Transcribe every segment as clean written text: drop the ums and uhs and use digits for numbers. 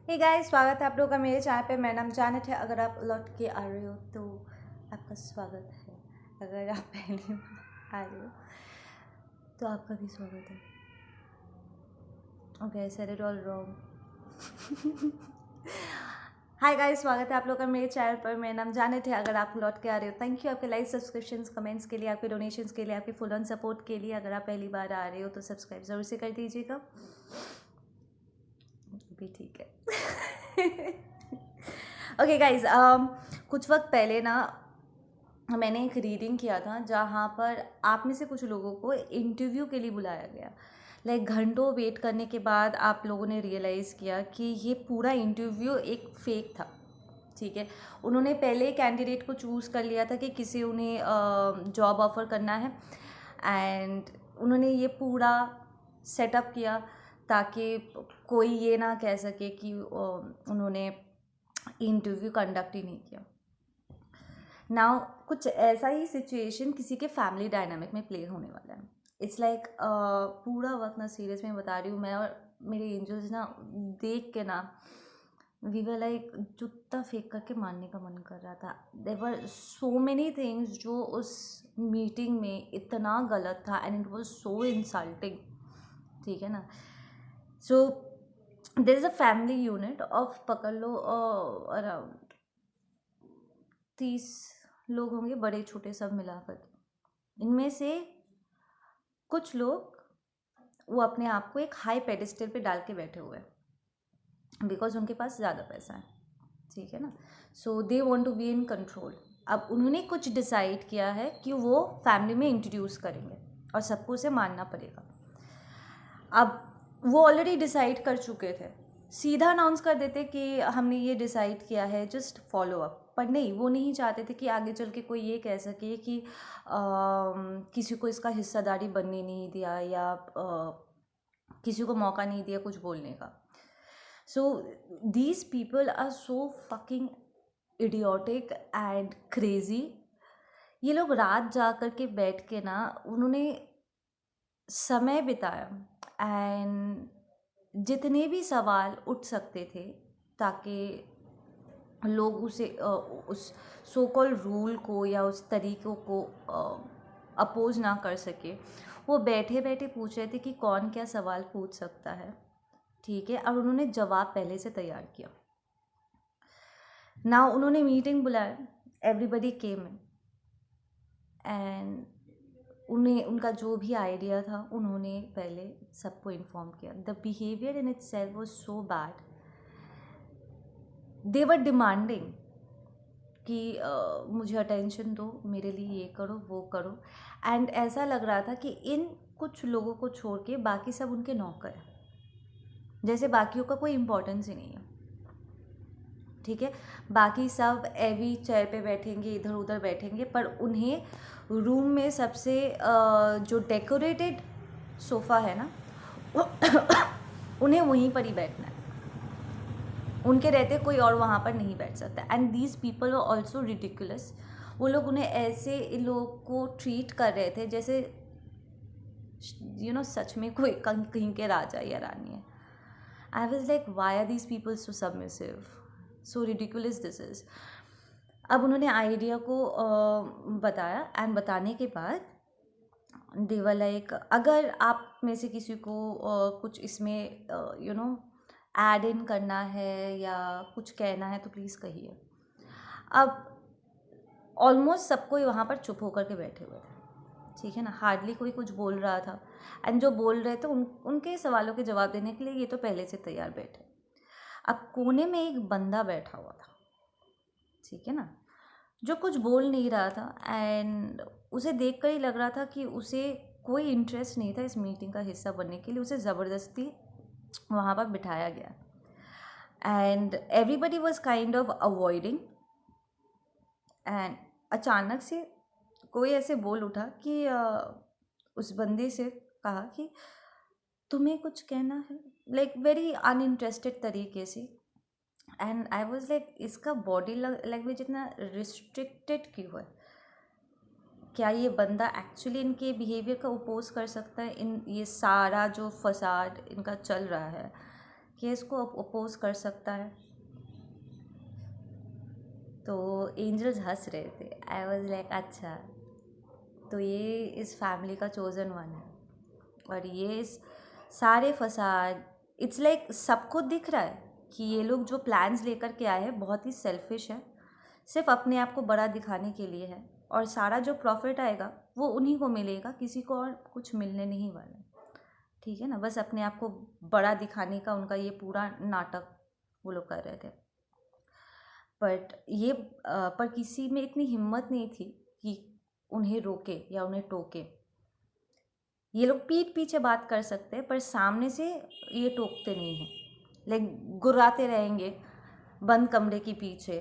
Hey guys, स्वागत है आप लोगों का मेरे चैनल पे। मेरा नाम जानत है। अगर आप लौट के आ रहे हो तो आपका स्वागत है। अगर आप पहली बार आ रहे हो तो आपका भी स्वागत है। Okay, I said it all wrong. Hi guys, स्वागत है आप लोगों का मेरे चैनल पर। मेरा नाम जानत है। अगर आप लौट के आ रहे हो, थैंक यू आपके लाइक, सब्सक्रिप्शंस, कमेंट्स के लिए, आपके डोनेशंस के लिए, आपके फुल ऑन सपोर्ट के लिए। अगर आप पहली बार आ रहे हो तो सब्सक्राइब ज़रूर से कर दीजिएगा। भी ठीक है। ओके गाइज, कुछ वक्त पहले ना मैंने एक रीडिंग किया था जहाँ पर आप में से कुछ लोगों को इंटरव्यू के लिए बुलाया गया। लाइक घंटों वेट करने के बाद आप लोगों ने रियलाइज़ किया कि ये पूरा इंटरव्यू एक फेक था। ठीक है, उन्होंने पहले कैंडिडेट को चूज़ कर लिया था कि किसी उन्हें जॉब ऑफ़र करना है, एंड उन्होंने ये पूरा सेटअप किया ताकि कोई ये ना कह सके कि उन्होंने इंटरव्यू कंडक्ट ही नहीं किया। नाउ कुछ ऐसा ही सिचुएशन किसी के फैमिली डायनामिक में प्ले होने वाला है। इट्स लाइक पूरा वक्त ना सीरियस में बता रही हूँ मैं और मेरे एंजल्स ना देख के ना वी वर लाइक जूता फेंक करके मारने का मन कर रहा था। There were so many things जो उस मीटिंग में इतना गलत था and it was so insulting. ठीक है ना। So there is a family unit of पकड़ लो अराउंड 30 लोग होंगे, बड़े छोटे सब मिलाकर के। इनमें से कुछ लोग वो अपने आप को एक हाई पेडिस्टल पे डाल के बैठे हुए हैं बिकॉज उनके पास ज़्यादा पैसा है। ठीक है ना। So they want to be in control. अब उन्होंने कुछ डिसाइड किया है कि वो फैमिली में इंट्रोड्यूस करेंगे और सबको उसे मानना पड़ेगा। अब वो ऑलरेडी डिसाइड कर चुके थे, सीधा अनाउंस कर देते कि हमने ये डिसाइड किया है, जस्ट फॉलो अप। पर नहीं, वो नहीं चाहते थे कि आगे चल के कोई ये कह सके कि किसी को इसका हिस्सेदारी बनने नहीं दिया या किसी को मौका नहीं दिया कुछ बोलने का। So these people are so fucking idiotic and crazy. ये लोग रात जा कर के बैठ के ना उन्होंने समय बिताया एंड जितने भी सवाल उठ सकते थे ताकि लोग उस सो कॉल रूल को या उस तरीक़ों को अपोज ना कर सके, वो बैठे बैठे पूछ रहे थे कि कौन क्या सवाल पूछ सकता है। ठीक है, और उन्होंने जवाब पहले से तैयार किया। ना उन्होंने मीटिंग बुलाया, एवरीबडी केम इन एंड उन्हें उनका जो भी आइडिया था उन्होंने पहले सबको इन्फॉर्म किया। The behaviour in itself was so bad. They were demanding कि मुझे अटेंशन दो, मेरे लिए ये करो वो करो, एंड ऐसा लग रहा था कि इन कुछ लोगों को छोड़ के बाकी सब उनके नौकर हैं, जैसे बाकियों का कोई इम्पोर्टेंस ही नहीं है। ठीक है, बाकी सब एवी चेयर पे बैठेंगे, इधर उधर बैठेंगे, पर उन्हें रूम में सबसे जो डेकोरेटेड सोफ़ा है ना उन्हें वहीं पर ही बैठना है। उनके रहते कोई और वहाँ पर नहीं बैठ सकता। And these people are also ridiculous. वो लोग उन्हें ऐसे इन लोग को ट्रीट कर रहे थे जैसे सच में कोई कहीं के राजा या रानी है। I was like, why are these people so submissive, so ridiculous this is. अब उन्होंने आइडिया को बताया एंड बताने के बाद दे वर लाइक, अगर आप में से किसी को कुछ इसमें ऐड इन करना है या कुछ कहना है तो प्लीज़ कहिए। अब ऑलमोस्ट सबको वहाँ पर चुप होकर के बैठे हुए थे। ठीक है ना, हार्डली कोई कुछ बोल रहा था एंड जो बोल रहे थे उनके सवालों के जवाब देने के लिए ये तो पहले से तैयार बैठे। अब कोने में एक बंदा बैठा हुआ था, ठीक है ना, जो कुछ बोल नहीं रहा था एंड उसे देख कर ही लग रहा था कि उसे कोई इंटरेस्ट नहीं था इस मीटिंग का हिस्सा बनने के लिए। उसे ज़बरदस्ती वहाँ पर बिठाया गया and everybody was kind of avoiding. And अचानक से कोई ऐसे बोल उठा कि उस बंदे से कहा कि तुम्हें कुछ कहना है, लाइक वेरी अनइंटरेस्टेड तरीके से। एंड आई वॉज लाइक, इसका बॉडी लैंग्वेज इतना रिस्ट्रिक्टेड क्यों है? क्या ये बंदा एक्चुअली इनके बिहेवियर का अपोज कर सकता है? इन ये सारा जो फसाद इनका चल रहा है कि इसको अपोज कर सकता है। तो एंजल्स हंस रहे थे। आई वॉज लाइक अच्छा, तो ये इस फैमिली का चोजन वन है। और ये सारे फसाद, इट्स लाइक सबको दिख रहा है कि ये लोग जो प्लान्स लेकर के आए हैं बहुत ही सेल्फिश है, सिर्फ अपने आप को बड़ा दिखाने के लिए है। और सारा जो प्रॉफिट आएगा वो उन्हीं को मिलेगा, किसी को और कुछ मिलने नहीं वाला। ठीक है ना, बस अपने आप को बड़ा दिखाने का उनका ये पूरा नाटक वो लोग कर रहे थे। बट ये पर किसी में इतनी हिम्मत नहीं थी कि उन्हें रोके या उन्हें टोके। ये लोग पीठ पीछे बात कर सकते हैं पर सामने से ये टोकते नहीं हैं। लाइक गुर्राते रहेंगे बंद कमरे के पीछे,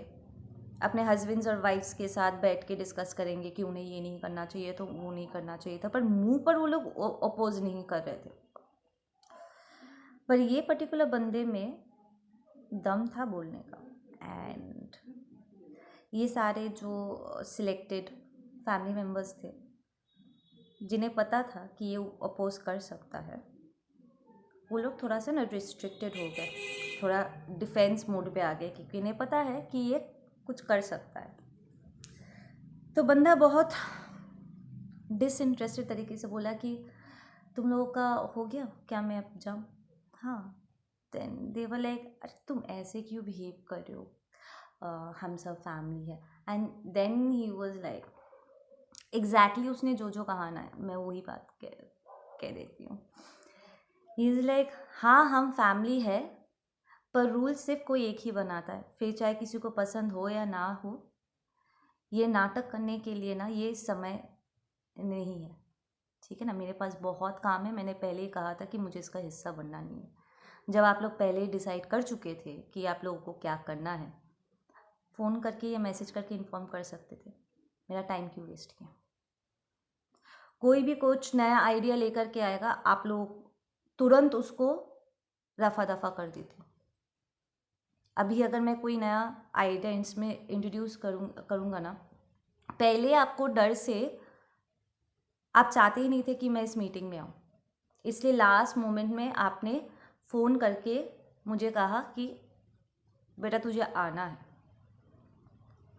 अपने हस्बैंड्स और वाइफ्स के साथ बैठ के डिस्कस करेंगे कि उन्हें ये नहीं करना चाहिए तो वो नहीं करना चाहिए था, पर मुंह पर वो लोग अपोज नहीं कर रहे थे। पर ये पर्टिकुलर बंदे में दम था बोलने का। एंड ये सारे जो सिलेक्टेड फैमिली मेम्बर्स थे जिन्हें पता था कि ये अपोज कर सकता है, वो लोग थोड़ा सा ना रिस्ट्रिक्टेड हो गए, थोड़ा डिफेंस मोड पे आ गए, क्योंकि इन्हें पता है कि ये कुछ कर सकता है। तो बंदा बहुत डिसइंटरेस्टेड तरीके से बोला कि तुम लोगों का हो गया क्या, मैं अब जाऊँ? हाँ। देन दे वर लाइक अरे तुम ऐसे क्यों बिहेव कर रहे हो, हम सब फैमिली है। And then he was like exactly उसने जो जो कहा ना, मैं वही बात कह देती हूँ। ही इज़ लाइक हाँ हम फैमिली है, पर रूल सिर्फ कोई एक ही बनाता है, फिर चाहे किसी को पसंद हो या ना हो। ये नाटक करने के लिए ना ये समय नहीं है, ठीक है ना। मेरे पास बहुत काम है, मैंने पहले ही कहा था कि मुझे इसका हिस्सा बनना नहीं है। जब आप लोग पहले ही डिसाइड कर चुके थे कि आप लोगों को क्या करना है, फ़ोन करके या मैसेज करके इन्फॉर्म कर सकते थे। मेरा टाइम क्यों वेस्ट किया? कोई भी कुछ नया आइडिया लेकर के आएगा, आप लोग तुरंत उसको रफा दफा कर देते। अभी अगर मैं कोई नया आइडिया इसमें इंट्रोड्यूस करूँगा ना, पहले आपको डर से आप चाहते ही नहीं थे कि मैं इस मीटिंग में आऊँ, इसलिए लास्ट मोमेंट में आपने फ़ोन करके मुझे कहा कि बेटा तुझे आना है।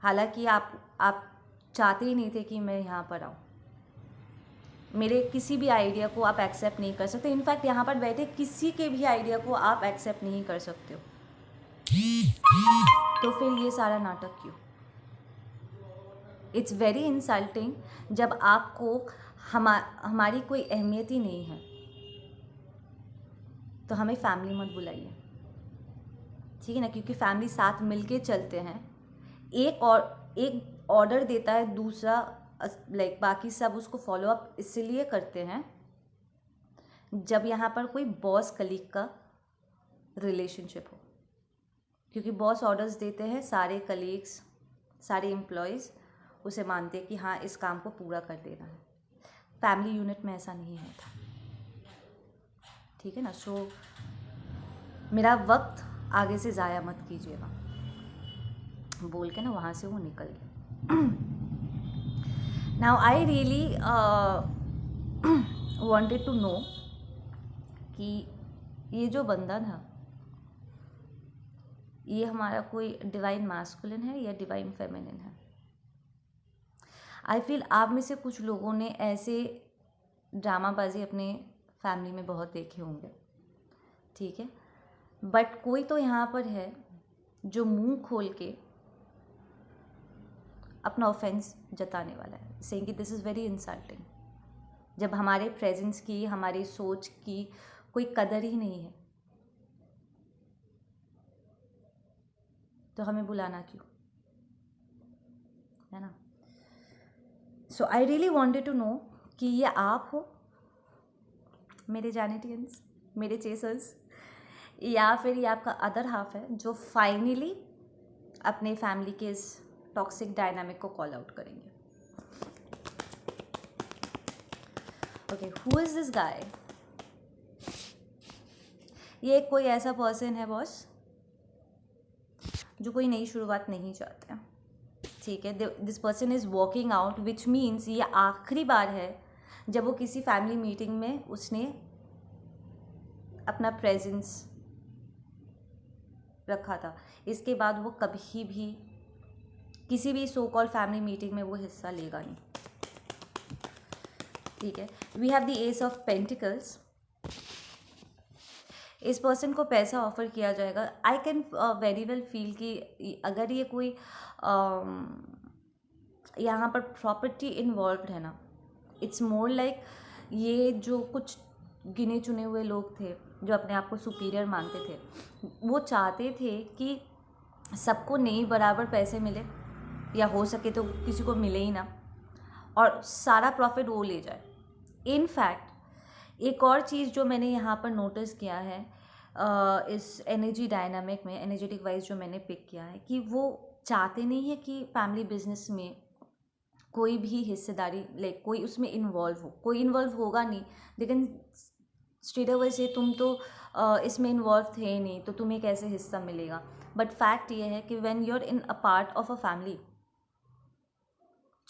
हालांकि आप चाहते ही नहीं थे कि मैं यहाँ पर आऊँ। मेरे किसी भी आइडिया को आप एक्सेप्ट नहीं कर सकते। इनफैक्ट यहाँ पर बैठे किसी के भी आइडिया को आप एक्सेप्ट नहीं कर सकते हो। तो फिर ये सारा नाटक क्यों? इट्स वेरी इंसल्टिंग जब आपको हमारी कोई अहमियत ही नहीं है तो हमें फैमिली मत बुलाइए, ठीक है ना। क्योंकि फैमिली साथ मिलके चलते हैं। एक ऑर्डर देता है, दूसरा लाइक बाकी सब उसको फॉलो अप इसलिए करते हैं जब यहाँ पर कोई बॉस कलीग का रिलेशनशिप हो। क्योंकि बॉस ऑर्डर्स देते हैं, सारे कलीग्स सारे एम्प्लॉयज़ उसे मानते हैं कि हाँ इस काम को पूरा कर देना है। फैमिली यूनिट में ऐसा नहीं होता, ठीक है ना। सो मेरा वक्त आगे से ज़ाया मत कीजिएगा, बोल के ना वहाँ से वो निकल गए। Now I really wanted to know कि ये जो बंदा था ये हमारा कोई डिवाइन मैस्कुलिन है या डिवाइन फेमिनिन है। आई फील आप में से कुछ लोगों ने ऐसे ड्रामाबाजी अपने फैमिली में बहुत देखे होंगे, ठीक है। बट कोई तो यहाँ पर है जो मुंह खोल के अपना ऑफेंस जताने वाला है, सेइंग कि दिस इज़ वेरी इंसल्टिंग, जब हमारे प्रेजेंस की, हमारी सोच की कोई कदर ही नहीं है तो हमें बुलाना क्यों, है ना। So I really wanted to know कि ये आप हो मेरे जैनेटियंस, मेरे चेसर्स, या फिर ये आपका अदर हाफ है जो फाइनली अपने फैमिली के इस टॉक्सिक डायनामिक को कॉल आउट करेंगे। Okay, who is this guy? ये कोई ऐसा पर्सन है बॉस जो कोई नई शुरुआत नहीं चाहते हैं, ठीक है। This person is walking out, which means ये आखिरी बार है जब वो किसी फैमिली मीटिंग में उसने अपना प्रेजेंस रखा था, इसके बाद वो कभी भी किसी भी सो कॉल फैमिली मीटिंग में वो हिस्सा लेगा नहीं। ठीक है, we have the ace of pentacles. इस पर्सन को पैसा ऑफर किया जाएगा। I can very well feel कि अगर ये कोई यहाँ पर प्रॉपर्टी इन्वॉल्व है ना, इट्स मोर लाइक ये जो कुछ गिने चुने हुए लोग थे जो अपने आप को सुपीरियर मानते थे, वो चाहते थे कि सबको नहीं बराबर पैसे मिले, या हो सके तो किसी को मिले ही ना, और सारा प्रॉफिट वो ले जाए। इनफैक्ट एक और चीज़ जो मैंने यहाँ पर नोटिस किया है इस एनर्जी डायनामिक में, एनर्जेटिक वाइज जो मैंने पिक किया है, कि वो चाहते नहीं है कि फैमिली बिजनेस में कोई भी हिस्सेदारी लाइक कोई उसमें इन्वॉल्व हो। कोई इन्वॉल्व होगा नहीं, लेकिन स्ट्रेट अवे से तुम तो इसमें इन्वॉल्व थे ही नहीं, तो तुम्हें कैसे हिस्सा मिलेगा। बट फैक्ट ये है कि when you are in a part of a family,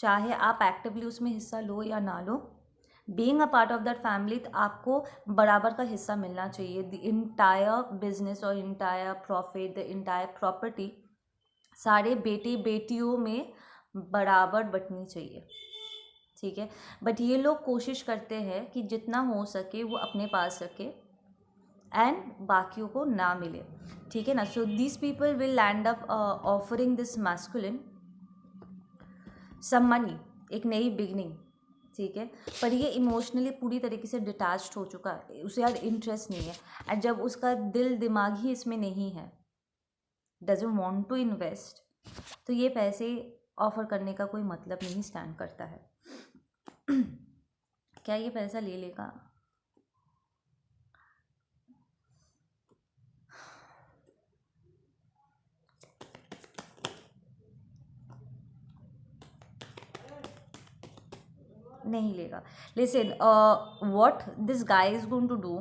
चाहे आप एक्टिवली उसमें हिस्सा लो या ना लो, being a part of that family, तो आपको बराबर का हिस्सा मिलना चाहिए। द इंटायर बिजनेस और entire profit, the entire property सारे बेटे बेटियों में बराबर बंटनी चाहिए। ठीक है, बट ये लोग कोशिश करते हैं कि जितना हो सके वो अपने पास रखे एंड बाकियों को ना मिले। ठीक है ना, so these people will land up offering this masculine some money, एक नई बिगनिंग। ठीक है, पर ये इमोशनली पूरी तरीके से डिटैच्ड हो चुका है, उसे यार इंटरेस्ट नहीं है, एंड जब उसका दिल दिमाग ही इसमें नहीं है, डजंट वांट टू इन्वेस्ट, तो ये पैसे ऑफर करने का कोई मतलब नहीं स्टैंड करता है। क्या ये पैसा ले लेगा? नहीं लेगा। Listen, what this guy is going to do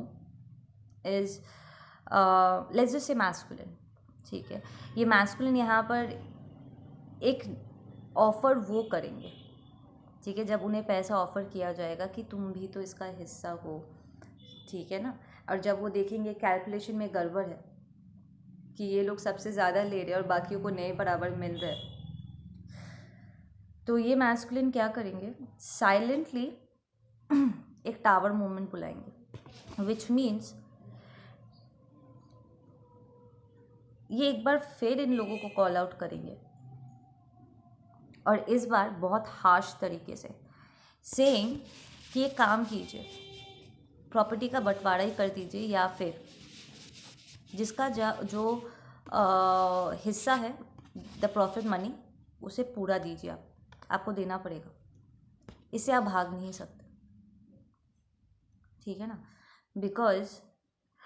is, let's just say masculine. ठीक है, ये मैस्कुलिन यहाँ पर एक ऑफ़र वो करेंगे। ठीक है, जब उन्हें पैसा ऑफ़र किया जाएगा कि तुम भी तो इसका हिस्सा हो, ठीक है ना, और जब वो देखेंगे कैलकुलेशन में गड़बड़ है कि ये लोग सबसे ज़्यादा ले रहे हैं और बाकियों को नए बराबर मिल रहे हैं, तो ये मैस्कुलिन क्या करेंगे, साइलेंटली एक टावर मूवमेंट बुलाएंगे, विच मीन्स ये एक बार फिर इन लोगों को कॉल आउट करेंगे, और इस बार बहुत हार्श तरीके से, सेइंग कि ये काम कीजिए, प्रॉपर्टी का बंटवारा ही कर दीजिए, या फिर जिसका जो हिस्सा है द प्रॉफिट मनी, उसे पूरा दीजिए, आपको देना पड़ेगा, इससे आप भाग नहीं सकते। ठीक है ना, because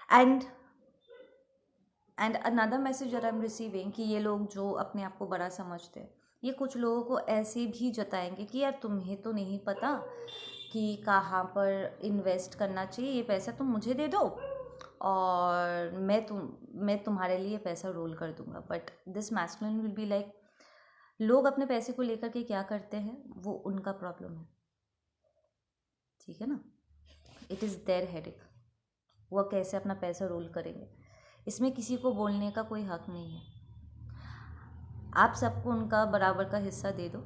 and another message that I am receiving कि ये लोग जो अपने आप को बड़ा समझते हैं, ये कुछ लोगों को ऐसे भी जताएंगे कि यार तुम्हें तो नहीं पता कि कहाँ पर इन्वेस्ट करना चाहिए, ये पैसा तुम मुझे दे दो और मैं तुम्हारे लिए पैसा रोल कर दूंगा। But this masculine will be like, लोग अपने पैसे को लेकर के क्या करते हैं वो उनका प्रॉब्लम है। ठीक है ना, इट इज़ देयर हेडेक, वो कैसे अपना पैसा रोल करेंगे, इसमें किसी को बोलने का कोई हक नहीं है। आप सबको उनका बराबर का हिस्सा दे दो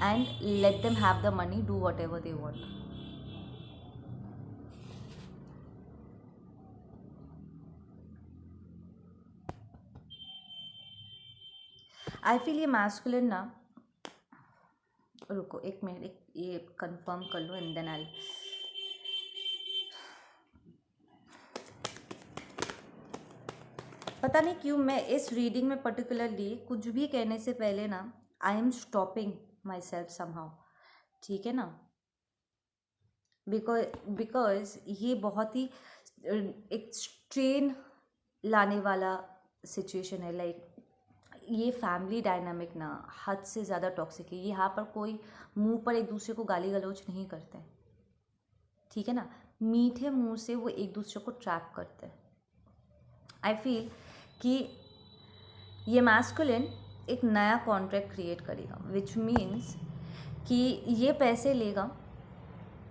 and let them have the money, do what ever they want. I feel ये मैस्कुलिन ना, रुको एक मिनट, ये कंफर्म कर लो एंड देन आई, पता नहीं क्यों मैं इस रीडिंग में पर्टिकुलरली कुछ भी कहने से पहले ना I am stopping my self somehow. ठीक है ना, बिकॉज ये बहुत ही एक स्ट्रेन लाने वाला सिचुएशन है। लाइक ये फैमिली डायनामिक ना हद से ज़्यादा टॉक्सिक है। यहाँ पर कोई मुंह पर एक दूसरे को गाली गलौज नहीं करते हैं। ठीक है ना, मीठे मुंह से वो एक दूसरे को ट्रैप करते हैं। आई फील कि ये मैस्कुलिन एक नया कॉन्ट्रैक्ट क्रिएट करेगा, विच मीन्स कि ये पैसे लेगा,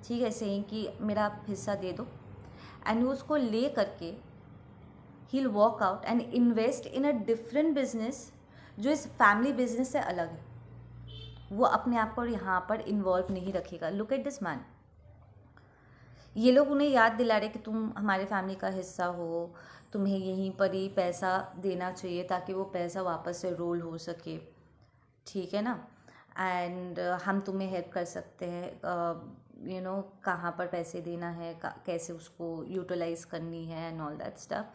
ठीक है, सेइंग कि मेरा आप हिस्सा दे दो, एंड उसको ले करके he will walk out and invest in a different business जो इस फैमिली बिजनेस से अलग है। वो अपने आप को यहाँ पर इन्वॉल्व नहीं रखेगा। Look at this man. ये लोग उन्हें याद दिला रहे कि तुम हमारे फैमिली का हिस्सा हो, तुम्हें यहीं पर ही पैसा देना चाहिए ताकि वो पैसा वापस से रोल हो सके, ठीक है ना। एंड हम तुम्हें हेल्प कर सकते हैं, कहाँ पर पैसे देना है, कैसे उसको यूटिलाइज करनी है and all that stuff.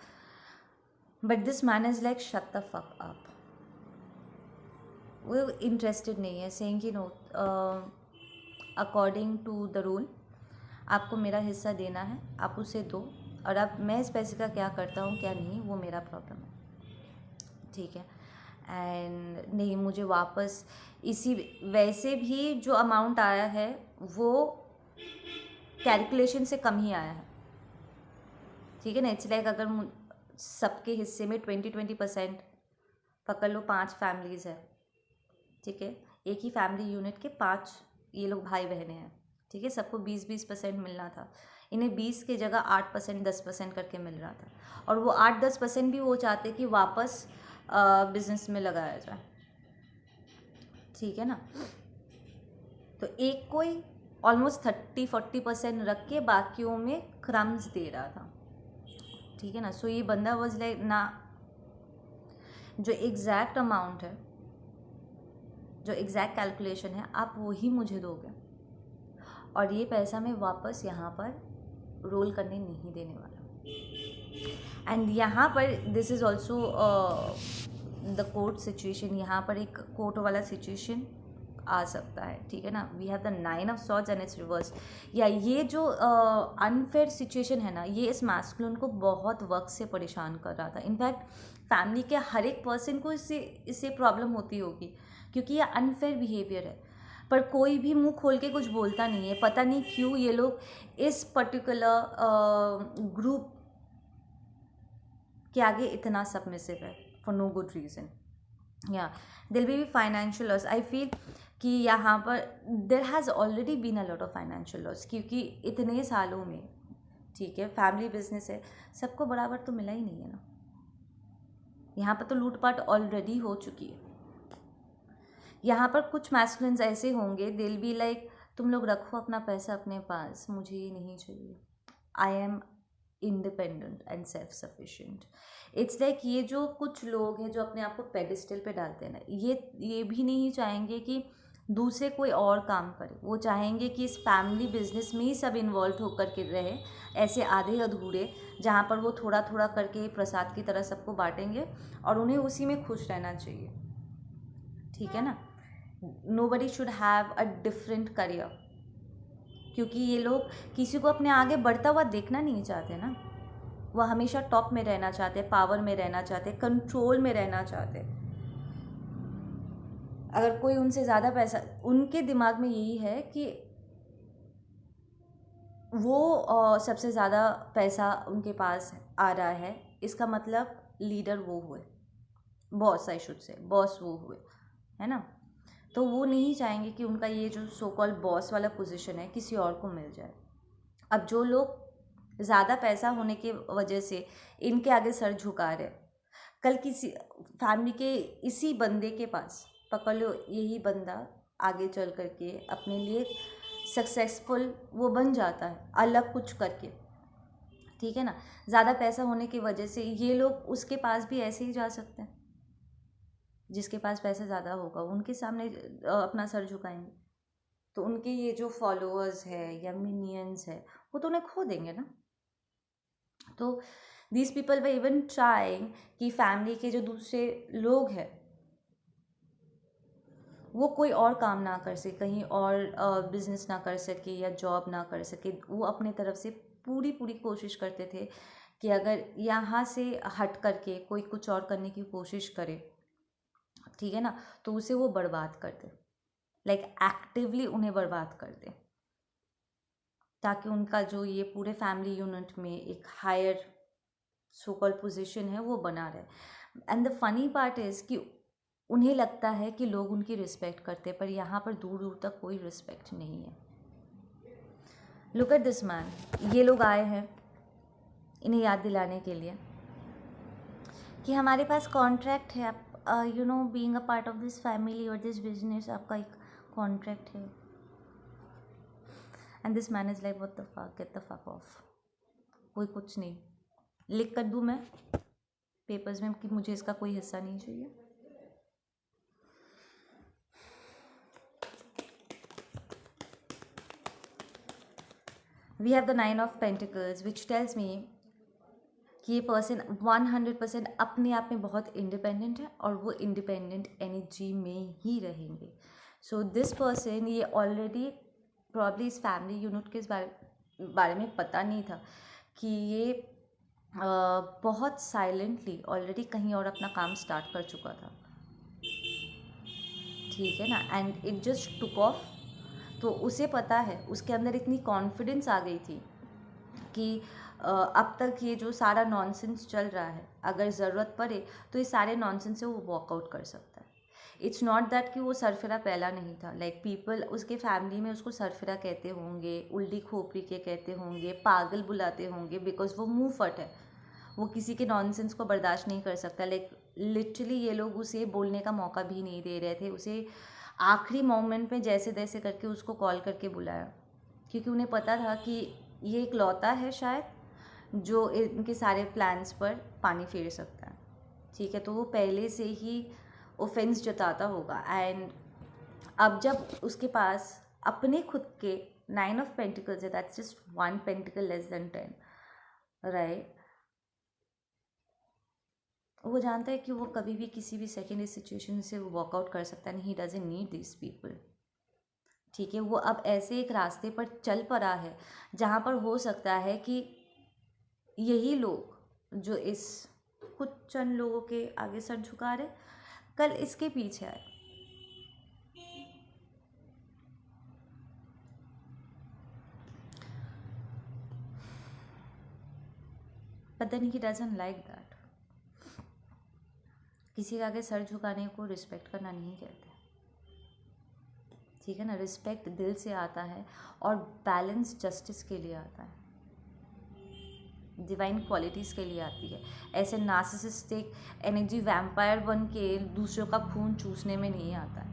But this man is like shut the fuck up. वो इंटरेस्टेड नहीं है, सेइंग कि no, according to the rule आपको मेरा हिस्सा देना है, आप उसे दो, और अब मैं इस पैसे का क्या करता हूँ क्या नहीं वो मेरा प्रॉब्लम है, ठीक है। एंड नहीं, मुझे वापस इसी, वैसे भी जो अमाउंट आया है वो कैलकुलेशन से कम ही आया है, ठीक है ना। इट्स लाइक अगर सबके हिस्से में 20% पकड़ लो, 5 फैमिलीज़ है, ठीक है, एक ही फैमिली यूनिट के 5 ये लोग भाई बहनें हैं, ठीक है, सबको 20-20% मिलना था। इन्हें 20 की जगह 8%, 10% करके मिल रहा था, और वो 8-10% भी वो चाहते कि वापस बिजनेस में लगाया जाए, ठीक है ना। तो एक कोई ऑलमोस्ट 30-40% रख के बाकियों में क्रम्स दे रहा था, ठीक है ना। सो ये बंदा वॉज लाइक ना, जो एग्जैक्ट अमाउंट है, जो एग्जैक्ट कैलकुलेशन है, आप वही मुझे दोगे, और ये पैसा मैं वापस यहाँ पर रोल करने नहीं देने वाला। एंड यहाँ पर this is also the court situation, यहाँ पर एक कोर्ट वाला सिचुएशन आ सकता है, ठीक है ना। We have the 9 of swords and it's reversed. या ये जो अनफेयर सिचुएशन है ना, ये इस मैस्कुलिन को बहुत वक्त से परेशान कर रहा था। इनफैक्ट फैमिली के हर एक पर्सन को इससे प्रॉब्लम होती होगी, क्योंकि ये अनफेयर बिहेवियर है, पर कोई भी मुंह खोल के कुछ बोलता नहीं है। पता नहीं क्यों ये लोग इस पर्टिकुलर ग्रुप के आगे इतना सबमिसिव है, फॉर नो गुड रीज़न। या दिल be financial loss, I feel कि यहाँ पर there has already been a lot of financial loss, क्योंकि इतने सालों में, ठीक है, फैमिली बिजनेस है, सबको बराबर तो मिला ही नहीं है ना। यहाँ पर तो लूटपाट ऑलरेडी हो चुकी है। यहाँ पर कुछ मैस्कुलिन्स ऐसे होंगे, दिल बी लाइक तुम लोग रखो अपना पैसा अपने पास, मुझे ये नहीं चाहिए, I am independent and self sufficient. It's like ये जो कुछ लोग हैं जो अपने आप को पेडिस्टल पे डालते हैं ना, ये भी नहीं चाहेंगे कि दूसरे कोई और काम करे। वो चाहेंगे कि इस फैमिली बिजनेस में ही सब इन्वॉल्व होकर के रहे, ऐसे आधे अधूरे, जहाँ पर वो थोड़ा थोड़ा करके प्रसाद की तरह सबको बांटेंगे और उन्हें उसी में खुश रहना चाहिए, ठीक है ना। Nobody should have a different career, क्योंकि ये लोग किसी को अपने आगे बढ़ता हुआ देखना नहीं चाहते ना। वह हमेशा टॉप में रहना चाहते, पावर में रहना चाहते, कंट्रोल में रहना चाहते। अगर कोई उनसे ज़्यादा पैसा, उनके दिमाग में यही है कि वो सबसे ज़्यादा पैसा उनके पास आ रहा है, इसका मतलब लीडर वो हुए, boss, I should say boss वो हुए, है ना। तो वो नहीं चाहेंगे कि उनका ये जो सो कॉल बॉस वाला पोजीशन है किसी और को मिल जाए। अब जो लोग ज़्यादा पैसा होने की वजह से इनके आगे सर झुका रहे, कल किसी फैमिली के इसी बंदे के पास पकड़ लो, यही बंदा आगे चल करके अपने लिए सक्सेसफुल वो बन जाता है अलग कुछ करके, ठीक है ना। ज़्यादा पैसा होने की वजह से ये लोग उसके पास भी ऐसे ही जा सकते हैं, जिसके पास पैसा ज़्यादा होगा उनके सामने अपना सर झुकाएंगे, तो उनके ये जो फॉलोअर्स है या मिनियंस है वो तो उन्हें खो देंगे ना। तो these people way even trying कि फैमिली के जो दूसरे लोग हैं वो कोई और काम ना कर सके, कहीं और बिजनेस ना कर सके या जॉब ना कर सके। वो अपने तरफ से पूरी पूरी कोशिश करते थे कि अगर यहाँ से हट करके कोई कुछ और करने की कोशिश करे, ठीक है ना, तो उसे वो बर्बाद कर दे, लाइक एक्टिवली उन्हें बर्बाद कर दे, ताकि उनका जो ये पूरे फैमिली यूनिट में एक हायर सो कॉल्ड पोजीशन है वो बना रहे। And the funny part is कि उन्हें लगता है कि लोग उनकी रिस्पेक्ट करते हैं, पर यहाँ पर दूर दूर तक कोई रिस्पेक्ट नहीं है। लुक एट दिस मैन, ये लोग आए हैं इन्हें याद दिलाने के लिए कि हमारे पास कॉन्ट्रैक्ट है, आप you know being a part of this family और दिस बिजनेस, आपका एक कॉन्ट्रैक्ट है। And this man is like what the fuck, get the fuck off. कोई कुछ नहीं लिख कर दूँ मैं पेपर्स में कि मुझे इसका कोई हिस्सा नहीं चाहिए। We have the 9 of pentacles which tells me कि ये पर्सन 100% अपने आप में बहुत इंडिपेंडेंट है और वो इंडिपेंडेंट एनर्जी में ही रहेंगे। सो दिस पर्सन, ये ऑलरेडी प्रॉब्ली इस फैमिली यूनिट के बारे में पता नहीं था कि ये बहुत साइलेंटली ऑलरेडी कहीं और अपना काम स्टार्ट कर चुका था, ठीक है ना। And it just took off. तो उसे पता है, उसके अंदर इतनी कॉन्फिडेंस आ गई थी कि अब तक ये जो सारा नॉनसेंस चल रहा है, अगर ज़रूरत पड़े तो ये सारे नॉनसेंस से वो वॉकआउट कर सकता है। इट्स नॉट दैट कि वो सरफिरा पहला नहीं था। लाइक पीपल उसके फैमिली में उसको सरफिरा कहते होंगे, उल्टी खोपड़ी के कहते होंगे, पागल बुलाते होंगे, बिकॉज वो मुंह फट है, वो किसी के नॉनसेंस को बर्दाश्त नहीं कर सकता। लाइक लिटरली ये लोग उसे बोलने का मौका भी नहीं दे रहे थे। उसे आखिरी मोमेंट में जैसे तैसे करके उसको कॉल करके बुलाया, क्योंकि उन्हें पता था कि ये एक लौता है शायद जो इनके सारे प्लान्स पर पानी फेर सकता है, ठीक है। तो वो पहले से ही ऑफेंस जताता होगा। एंड अब जब उसके पास अपने खुद के 9 ऑफ पेंटिकल्स है, that's just 1 pentacle less than 10, right. वो जानता है कि वो कभी भी किसी भी सेकेंड इस सिचुएशन से वो वॉकआउट कर सकता है। He doesn't need this people, ठीक है। वो अब ऐसे एक रास्ते पर चल पड़ा है जहाँ पर हो सकता है कि यही लोग जो इस कुछ चंद लोगों के आगे सर झुका रहे, कल इसके पीछे आए। But then he doesn't like that. किसी के आगे सर झुकाने को रिस्पेक्ट करना नहीं कहते, ठीक है ना। रिस्पेक्ट दिल से आता है और बैलेंस जस्टिस के लिए आता है, डिवाइन क्वालिटीज़ के लिए आती है। ऐसे नार्सिसिस्टिक एनर्जी वैम्पायर बन के दूसरों का खून चूसने में नहीं आता है।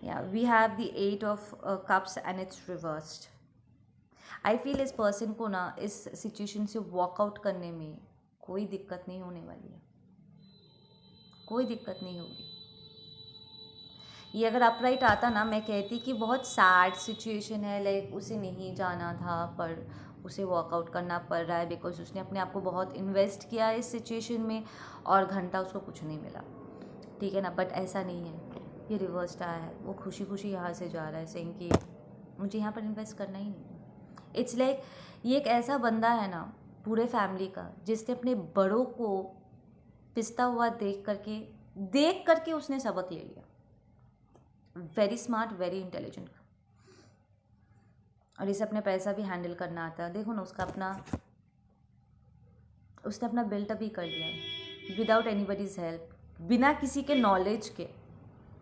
या we have the 8 of cups and it's reversed. I feel इस पर्सन को ना इस सिचुएशन से वॉकआउट करने में कोई दिक्कत नहीं होने वाली है, कोई दिक्कत नहीं होगी। ये अगर अपराइट आता ना, मैं कहती कि बहुत सैड सिचुएशन है, लाइक उसे नहीं जाना था पर उसे वॉकआउट करना पड़ रहा है बिकॉज उसने अपने आप को बहुत इन्वेस्ट किया इस सिचुएशन में और घंटा उसको कुछ नहीं मिला, ठीक है ना। बट ऐसा नहीं है, ये रिवर्स्ड आया है। वो खुशी खुशी यहाँ से जा रहा है सेइंग कि मुझे यहाँ पर इन्वेस्ट करना ही नहीं। इट्स लाइक ये एक ऐसा बंदा है ना पूरे फैमिली का जिसने अपने बड़ों को पिसता हुआ देख करके उसने सबक ले लिया। वेरी स्मार्ट, वेरी इंटेलिजेंट, और इसे अपने पैसा भी हैंडल करना आता है। देखो ना उसने अपना बिल्टअप भी कर लिया विदाउट एनीबडीज हेल्प, बिना किसी के नॉलेज के।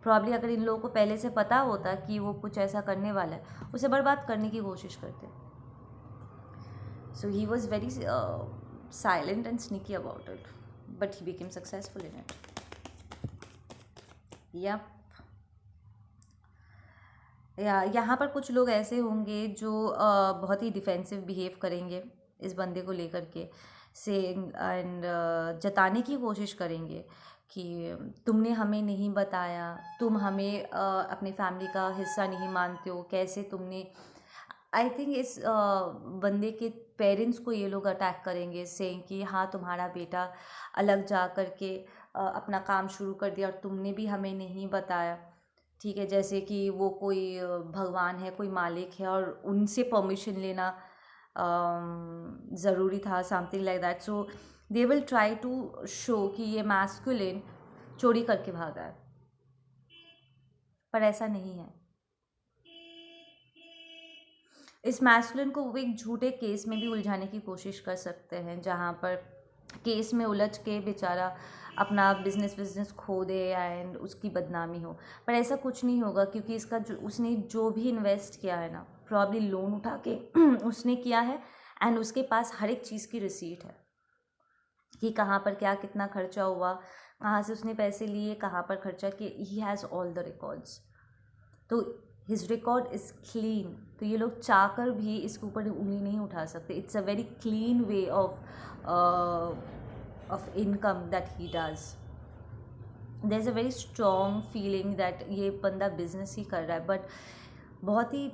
प्रॉब्ली अगर इन लोगों को पहले से पता होता कि वो कुछ ऐसा करने वाला है, उसे बर्बाद करने की कोशिश करते। So he was very silent and sneaky about it, but he became successful in it. या यहाँ पर कुछ लोग ऐसे होंगे जो बहुत ही डिफेंसिव बिहेव करेंगे इस बंदे को लेकर के, से एंड जताने की कोशिश करेंगे कि तुमने हमें नहीं बताया, तुम हमें अपनी फैमिली का हिस्सा नहीं मानते हो, कैसे तुमने। आई थिंक इस बंदे के पेरेंट्स को ये लोग अटैक करेंगे से कि हाँ तुम्हारा बेटा अलग जा कर के अपना काम शुरू कर दिया और तुमने भी हमें नहीं बताया, ठीक है। जैसे कि वो कोई भगवान है, कोई मालिक है और उनसे परमिशन लेना ज़रूरी था, something like that. So they will try to show कि ये मैस्कुलिन चोरी करके भागा है, पर ऐसा नहीं है। इस मैस्कुलिन को वो एक झूठे केस में भी उलझाने की कोशिश कर सकते हैं, जहाँ पर केस में उलझ के बेचारा अपना बिजनेस खो दे एंड उसकी बदनामी हो। पर ऐसा कुछ नहीं होगा, क्योंकि उसने जो भी इन्वेस्ट किया है ना, प्रॉब्ली लोन उठा के उसने किया है एंड उसके पास हर एक चीज़ की रिसीट है कि कहाँ पर क्या कितना खर्चा हुआ, कहाँ से उसने पैसे लिए, कहाँ पर खर्चा किए. He has all the records. तो हिज रिकॉर्ड इज़ क्लीन. तो ये लोग चाहकर भी इसके ऊपर उंगली नहीं उठा सकते. It's a very clean way of income that he does. There is a very strong feeling that ये बंदा बिजनेस ही कर रहा है, बट बहुत ही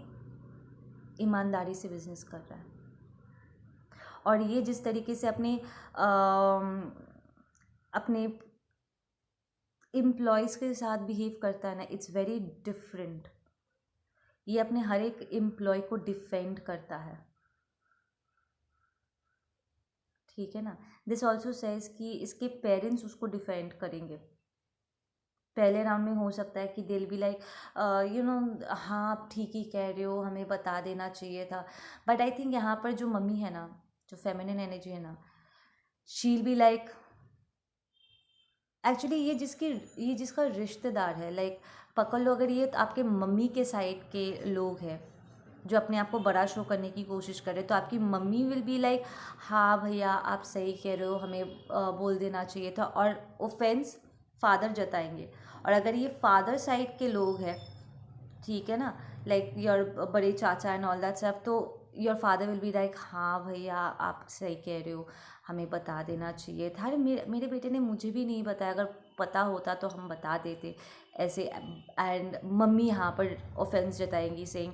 ईमानदारी से बिजनेस कर रहा है. और ये जिस तरीके से अपने एम्प्लॉयज़ के साथ बिहेव करता है ना, इट्स वेरी डिफरेंट. ये अपने हर एक एम्प्लॉय को डिफेंड करता है. ठीक है ना. दिस ऑल्सो सेज कि इसके पेरेंट्स उसको डिफेंड करेंगे. पहले राउंड में हो सकता है कि दिल बी लाइक यू नो, हाँ आप ठीक ही कह रहे हो, हमें बता देना चाहिए था. बट आई थिंक यहाँ पर जो मम्मी है ना, जो फेमिनिन एनर्जी है ना, शील बी लाइक एक्चुअली ये जिसका रिश्तेदार है, लाइक पकड़ लो अगर ये आपके मम्मी के साइड के लोग हैं जो अपने आप को बड़ा शो करने की कोशिश कर रहे, तो आपकी मम्मी विल बी लाइक हाँ भैया आप सही कह रहे हो, हमें बोल देना चाहिए था, और ऑफेंस फादर जताएंगे. और अगर ये फादर साइड के लोग हैं, ठीक है ना, लाइक योर बड़े चाचा एंड ऑल दैट सब, तो your father will be like हाँ भैया आप सही कह रहे हो, हमें बता देना चाहिए था. अरे मेरे बेटे ने मुझे भी नहीं बताया, अगर पता होता तो हम बता देते ऐसे. एंड मम्मी यहाँ पर ऑफेंस जताएंगी saying,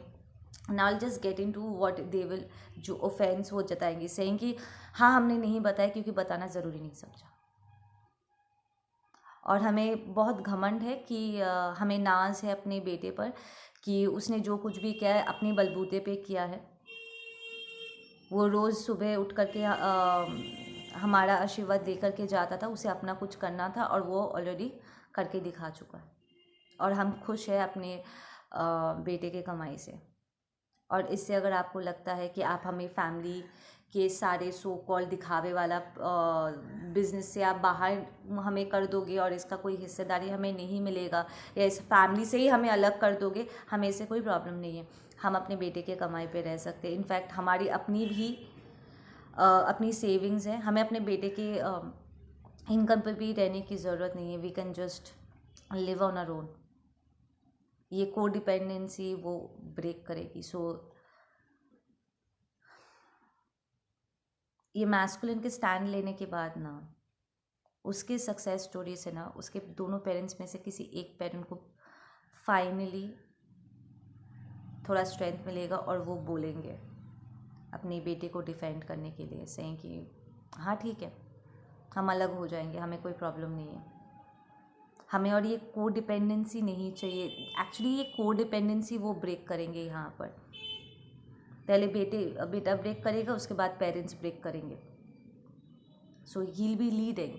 now I just get into what they will, जो ऑफेंस वो जताएंगी सेइंग कि हाँ हमने नहीं बताया क्योंकि बताना ज़रूरी नहीं समझा. और हमें बहुत घमंड है कि हमें नाज है अपने बेटे पर कि उसने जो कुछ भी किया है अपने बलबूते पे किया है. वो रोज़ सुबह उठ करके हमारा आशीर्वाद दे करके जाता था. उसे अपना कुछ करना था और वो ऑलरेडी करके दिखा चुका है. और हम खुश हैं अपने बेटे के कमाई से. और इससे अगर आपको लगता है कि आप हमें फैमिली के सारे सो कॉल दिखावे वाला बिजनेस से आप बाहर हमें कर दोगे और इसका कोई हिस्सेदारी हमें नहीं मिलेगा, या इस फैमिली से ही हमें अलग कर दोगे, हमें इससे कोई प्रॉब्लम नहीं है. हम अपने बेटे के कमाई पे रह सकते हैं. इनफैक्ट हमारी अपनी भी अपनी सेविंग्स हैं. हमें अपने बेटे के इनकम पे भी रहने की ज़रूरत नहीं है. We can just live on our own. ये को डिपेंडेंसी वो ब्रेक करेगी. सो ये मैस्कुलिन के स्टैंड लेने के बाद ना, उसके सक्सेस स्टोरी से ना, उसके दोनों पेरेंट्स में से किसी एक पेरेंट को फाइनली थोड़ा स्ट्रेंथ मिलेगा और वो बोलेंगे अपने बेटे को डिफेंड करने के लिए, सही कि हाँ ठीक है हम अलग हो जाएंगे, हमें कोई प्रॉब्लम नहीं है. हमें और ये को डिपेंडेंसी नहीं चाहिए. एक्चुअली ये को डिपेंडेंसी वो ब्रेक करेंगे यहाँ पर. पहले बेटा ब्रेक करेगा, उसके बाद पेरेंट्स ब्रेक करेंगे. So he will be leading.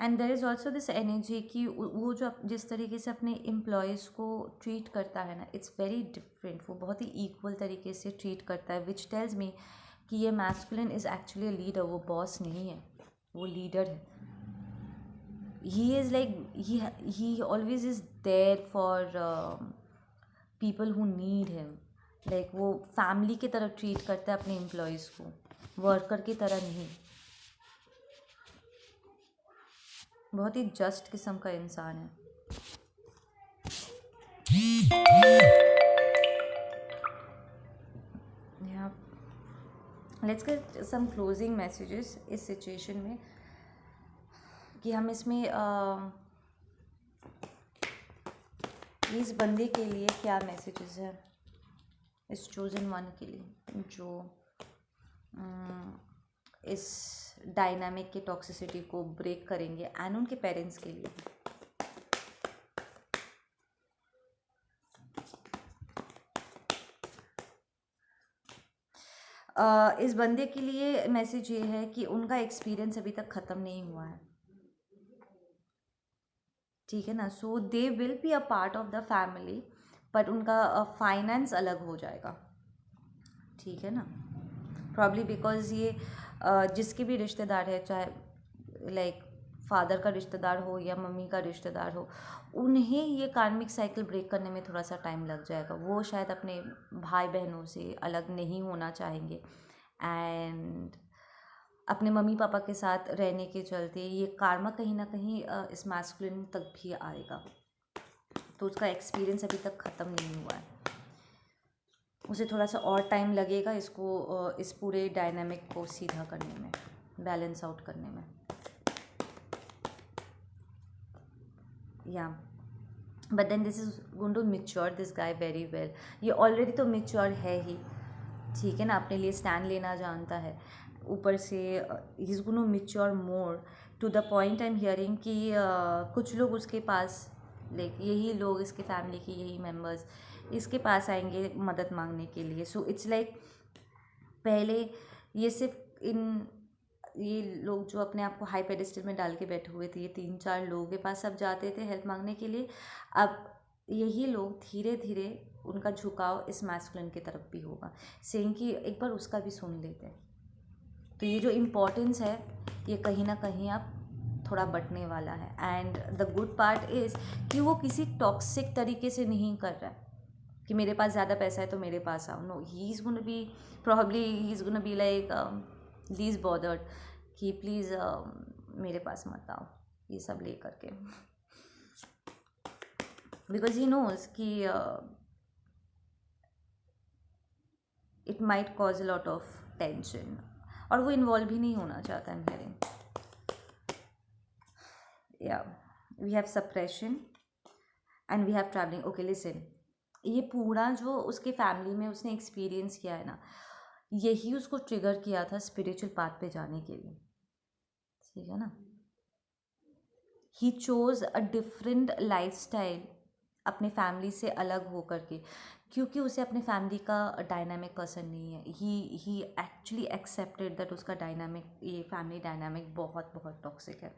And there is also this energy कि वो जो जिस तरीके से अपने एम्प्लॉयज़ को ट्रीट करता है ना, इट्स वेरी डिफरेंट. वो बहुत ही इक्वल तरीके से ट्रीट करता है, विच टेल्स मी कि ये masculine is actually a leader. वो बॉस नहीं है, वो लीडर है. He is like he always is there for people who need him. Like वो फैमिली की तरह ट्रीट करता है अपने एम्प्लॉयज़ को, वर्कर की तरह नहीं. बहुत ही जस्ट किस्म का इंसान है. Yeah. Let's get some closing messages इस सिचुएशन में कि हम इसमें इस बंदे के लिए क्या मैसेजेस हैं, इस चोजन वन के लिए जो इस डायनामिक के टॉक्सिसिटी को ब्रेक करेंगे, एंड उनके पेरेंट्स के लिए. इस बंदे के लिए मैसेज ये है कि उनका एक्सपीरियंस अभी तक ख़त्म नहीं हुआ है. ठीक है ना. So they will be a part of the family, but उनका फाइनेंस अलग हो जाएगा. ठीक है ना. प्रॉब्ली बिकॉज ये जिसके भी रिश्तेदार है, चाहे लाइक फादर का रिश्तेदार हो या मम्मी का रिश्तेदार हो, उन्हें ये कार्मिक साइकिल ब्रेक करने में थोड़ा सा टाइम लग जाएगा। वो शायद अपने भाई बहनों से अलग नहीं होना चाहेंगे एंड अपने मम्मी पापा के साथ रहने के चलते ये कार्मा कहीं ना कहीं इस मैस्कुलिन तक भी आएगा। तो उसका एक्सपीरियंस अभी तक ख़त्म नहीं हुआ है, उसे थोड़ा सा और टाइम लगेगा इसको इस पूरे डायनामिक को सीधा करने में, बैलेंस आउट करने में। या but then this is going to mature this guy very well. ये ऑलरेडी तो मैच्योर है ही, ठीक है ना, अपने लिए स्टैंड लेना जानता है। ऊपर से ही is going to mature more to the point I am hearing कि कुछ लोग उसके पास, लाइक यही लोग इसके फैमिली के यही मेंबर्स इसके पास आएंगे मदद मांगने के लिए। सो इट्स लाइक पहले ये सिर्फ ये लोग जो अपने आप को हाई पेडिस्टल में डाल के बैठे हुए थे, ये 3-4 लोगों के पास सब जाते थे हेल्प मांगने के लिए। अब यही लोग धीरे धीरे उनका झुकाव इस मैस्कुलिन की तरफ भी होगा, सेइंग कि एक बार उसका भी सुन लेते हैं। तो ये जो इम्पोर्टेंस है ये कहीं ना कहीं अब थोड़ा बटने वाला है। And the good part is कि वो किसी टॉक्सिक तरीके से नहीं कर रहा है कि मेरे पास ज़्यादा पैसा है तो मेरे पास आओ। No, he is gonna be probably he is gonna be like least bothered कि प्लीज़ मेरे पास मत आओ ये सब ले करके, बिकॉज ही नोज कि it might cause a lot of tension, और वो इन्वॉल्व भी नहीं होना चाहता है मेरे। या we have suppression and we have travelling. Okay listen, ये पूरा जो उसके फैमिली में उसने एक्सपीरियंस किया है ना, यही उसको ट्रिगर किया था स्पिरिचुअल पाथ पे जाने के लिए, ठीक है ना। ही चोज अ डिफरेंट लाइफस्टाइल अपने फैमिली से अलग हो करके, क्योंकि उसे अपने फैमिली का डायनामिक पसंद नहीं है। ही एक्चुअली एक्सेप्टेड दैट उसका डायनामिक, ये फैमिली डायनामिक बहुत बहुत टॉक्सिक है।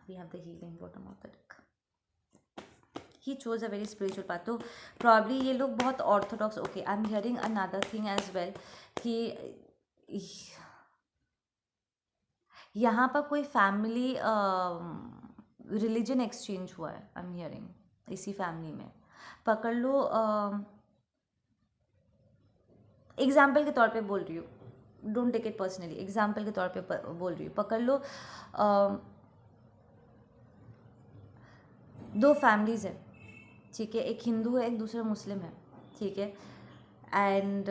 We have the healing bottom of the deck. He chose a very spiritual path. तो प्रॉब्ली ये लोग बहुत orthodox. Okay, I am hearing another thing as well कि यहाँ पर कोई फैमिली रिलीजन एक्सचेंज हुआ है। आई एम हियरिंग इसी फैमिली में पकड़ लो, एग्जाम्पल के तौर पे बोल रही हूँ, don't take it personally, example के तौर पे बोल रही हूँ। पकड़ लो दो फैमिलीज़ है, ठीक है, एक हिंदू है एक दूसरा मुस्लिम है, ठीक है। एंड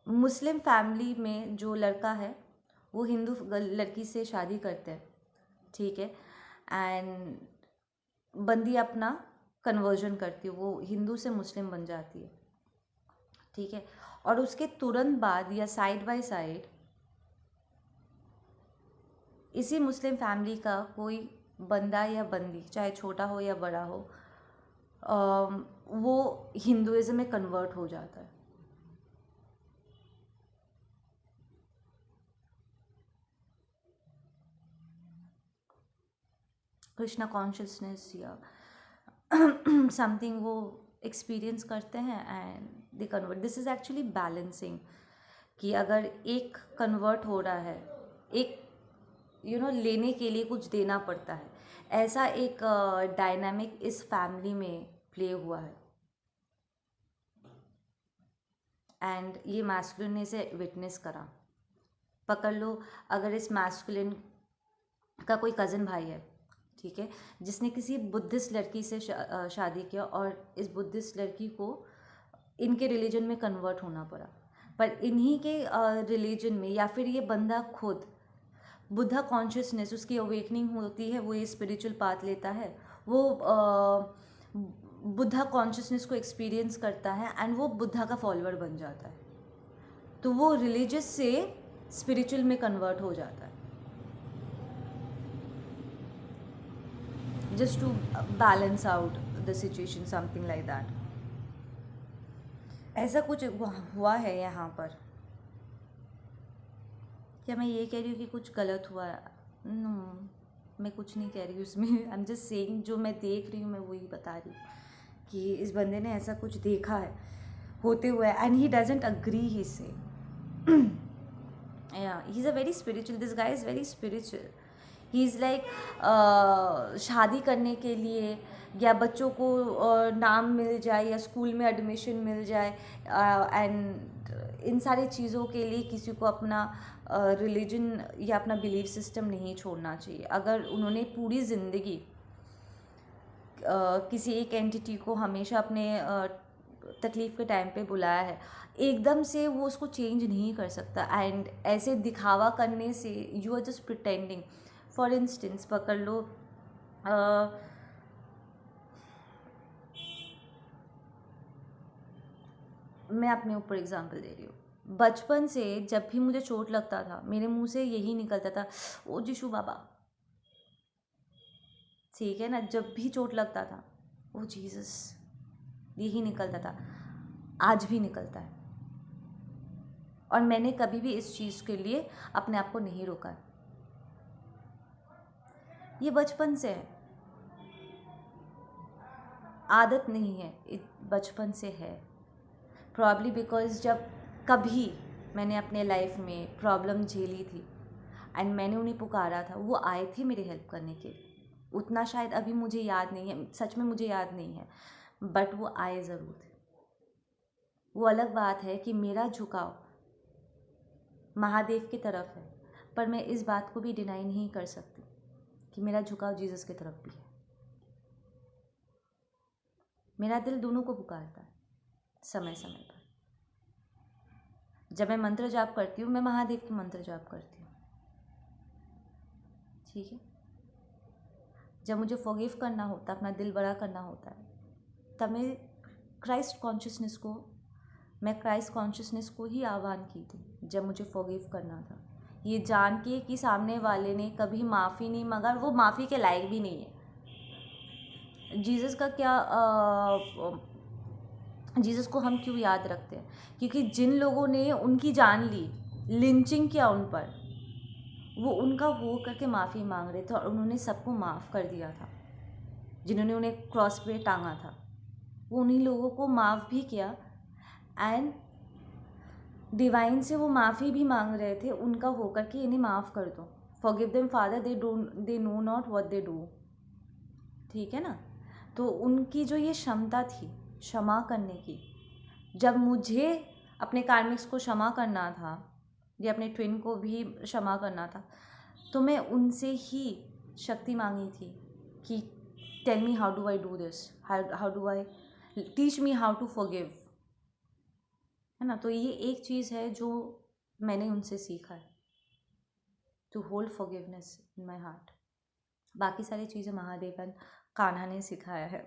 मुस्लिम फैमिली में जो लड़का है वो हिंदू लड़की से शादी करते हैं, ठीक है। एंड बंदी अपना कन्वर्जन करती है, वो हिंदू से मुस्लिम बन जाती है, ठीक है। और उसके तुरंत बाद या साइड बाय साइड इसी मुस्लिम फैमिली का कोई बंदा या बंदी, चाहे छोटा हो या बड़ा हो, वो हिंदुइज्म में कन्वर्ट हो जाता है। कृष्णा कॉन्शियसनेस या समथिंग वो एक्सपीरियंस करते हैं and they convert. This is actually balancing कि अगर एक कन्वर्ट हो रहा है, एक लेने के लिए कुछ देना पड़ता है, ऐसा एक डायनामिक इस फैमिली में प्ले हुआ है। एंड ये मैस्कुलिन ने इसे विटनेस करा। पकड़ लो अगर इस मैस्कुलिन का कोई कज़न भाई है, ठीक है, जिसने किसी बुद्धिस्ट लड़की से शादी किया और इस बुद्धिस्ट लड़की को इनके रिलीजन में कन्वर्ट होना पड़ा, पर इन्हीं के रिलीजन में या फिर ये बंदा खुद बुद्धा कॉन्शियसनेस उसकी अवेकनिंग होती है, वो ये स्पिरिचुअल पाथ लेता है, वो बुद्धा कॉन्शियसनेस को एक्सपीरियंस करता है एंड वो बुद्धा का फॉलोअर बन जाता है, तो वो रिलीजियस से स्पिरिचुअल में कन्वर्ट हो जाता है, just to balance out the situation, something like that। ऐसा कुछ हुआ है यहाँ पर। क्या मैं ये कह रही हूँ कि कुछ गलत हुआ है? नो, मैं कुछ नहीं कह रही हूँ उसमें। आई एम जस्ट सेइंग जो मैं देख रही हूँ मैं वही बता रही हूँ कि इस बंदे ने ऐसा कुछ देखा है होते हुए एंड ही डजंट अग्री ही से। Yeah, he's a very spiritual, this guy is very spiritual. He is like शादी करने के लिए या बच्चों को नाम मिल जाए या स्कूल में एडमिशन मिल जाए, एंड इन सारी चीज़ों के लिए किसी को अपना रिलीजन या अपना बिलीफ सिस्टम नहीं छोड़ना चाहिए. अगर उन्होंने पूरी ज़िंदगी किसी एक एंटिटी को हमेशा अपने तकलीफ़ के टाइम पे बुलाया है, एकदम से वो उसको चेंज नहीं कर सकता. एंड ऐसे दिखावा करने से you are just pretending. For instance पकड़ लो, मैं अपने ऊपर एग्जांपल दे रही हूँ. बचपन से जब भी मुझे चोट लगता था मेरे मुंह से यही निकलता था, ओ जिशु बाबा. ठीक है ना, जब भी चोट लगता था ओ जीसस, यही निकलता था. आज भी निकलता है. और मैंने कभी भी इस चीज़ के लिए अपने आप को नहीं रोका है. ये बचपन से है, आदत नहीं है, बचपन से है. प्रॉब्ली बिकॉज जब कभी मैंने अपने लाइफ में प्रॉब्लम झेली थी एंड मैंने उन्हें पुकारा था, वो आए थे मेरी हेल्प करने के लिए. उतना शायद अभी मुझे याद नहीं है, सच में मुझे याद नहीं है, बट वो आए ज़रूर थे. वो अलग बात है कि मेरा झुकाव महादेव की तरफ है, पर मैं इस बात को भी डिनाई नहीं कर सकती कि मेरा झुकाव जीसस की तरफ भी है. मेरा दिल दोनों को पुकारता है समय समय पर. जब मैं मंत्र जाप करती हूँ, मैं महादेव की मंत्र जाप करती हूँ. ठीक है. जब मुझे फॉरगिव करना होता, अपना दिल बड़ा करना होता है, तब मैं क्राइस्ट कॉन्शियसनेस को ही आह्वान की थी. जब मुझे फॉरगिव करना था, ये जान के कि सामने वाले ने कभी माफ़ी नहीं मांगा, वो माफ़ी के लायक भी नहीं है. जीसस का क्या, जीसस को हम क्यों याद रखते हैं? क्योंकि जिन लोगों ने उनकी जान ली, लिंचिंग किया उन पर, वो उनका वो करके माफ़ी मांग रहे थे और उन्होंने सबको माफ़ कर दिया था. जिन्होंने उन्हें क्रॉस पे टांगा था, वो उन्हीं लोगों को माफ़ भी किया. एंड डिवाइन से वो माफ़ी भी मांग रहे थे उनका होकर कि इन्हें माफ़ कर दो. Forgive them father, they know not what they do. ठीक है ना. तो उनकी जो ये क्षमता थी क्षमा करने की, जब मुझे अपने कार्मिक्स को क्षमा करना था या अपने ट्विन को भी क्षमा करना था, तो मैं उनसे ही शक्ति मांगी थी कि tell me how do I do this, how do I, teach me how to forgive. है ना. तो ये एक चीज़ है जो मैंने उनसे सीखा है, to hold forgiveness in my heart. बाकी सारी चीज़ें महादेव एंड कान्हा ने सिखाया है.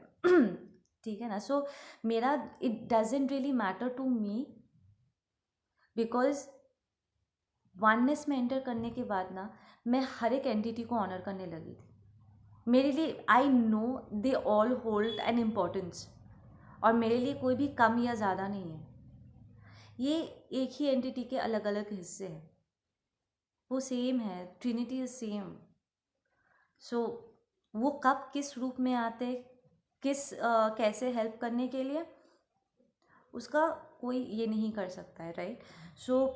ठीक है ना. सो मेरा it doesn't really matter to me, because oneness में एंटर करने के बाद ना मैं हर एक एंटिटी को ऑनर करने लगी थी. मेरे लिए I know they all hold N importance, और मेरे लिए कोई भी कम या ज़्यादा नहीं है. ये एक ही एंटिटी के अलग अलग हिस्से हैं, वो सेम है, ट्रिनिटी इज सेम. सो वो कब किस रूप में आते, कैसे हेल्प करने के लिए, उसका कोई ये नहीं कर सकता है. Right. So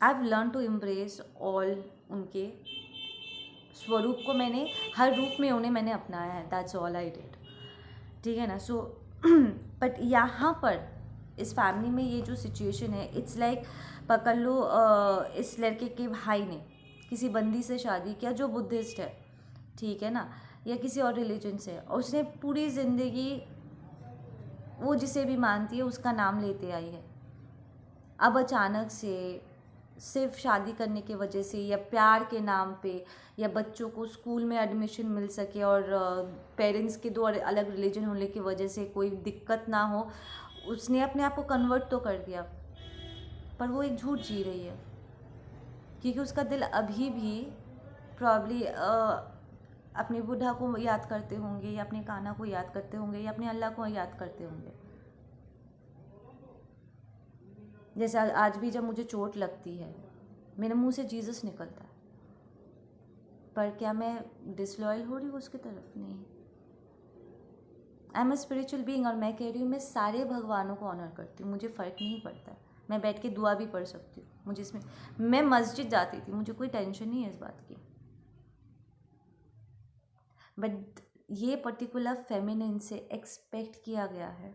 I have learn to embrace all उनके स्वरूप को. मैंने हर रूप में उन्हें मैंने अपनाया है. That's all I did. ठीक है ना. सो बट यहाँ पर इस फैमिली में ये जो सिचुएशन है, इट्स लाइक पकड़ लो, इस लड़के के भाई ने किसी बंदी से शादी किया जो बुद्धिस्ट है. ठीक है ना, या किसी और रिलीजन से, और उसने पूरी ज़िंदगी वो जिसे भी मानती है उसका नाम लेते आई है. अब अचानक से सिर्फ शादी करने की वजह से या प्यार के नाम पे, या बच्चों को स्कूल में एडमिशन मिल सके और पेरेंट्स के दो अलग रिलीजन होने की वजह से कोई दिक्कत ना हो, उसने अपने आप को कन्वर्ट तो कर दिया, पर वो एक झूठ जी रही है. क्योंकि उसका दिल अभी भी प्रॉब्ली अपने बुढ़ा को याद करते होंगे, या अपने कान्हा को याद करते होंगे, या अपने अल्लाह को याद करते होंगे. जैसे आज भी जब मुझे चोट लगती है मेरे मुंह से जीसस निकलता है, पर क्या मैं डिसलॉयल हो रही हूँ उसकी तरफ? नहीं. I am a spiritual being, और मैं कह रही हूँ मैं सारे भगवानों को ऑनर करती हूँ, मुझे फ़र्क नहीं पड़ता है. मैं बैठ के दुआ भी पढ़ सकती हूँ, मुझे इसमें, मैं मस्जिद जाती थी, मुझे कोई टेंशन नहीं है इस बात की। बट ये पर्टिकुलर फेमिनिन से एक्सपेक्ट किया गया है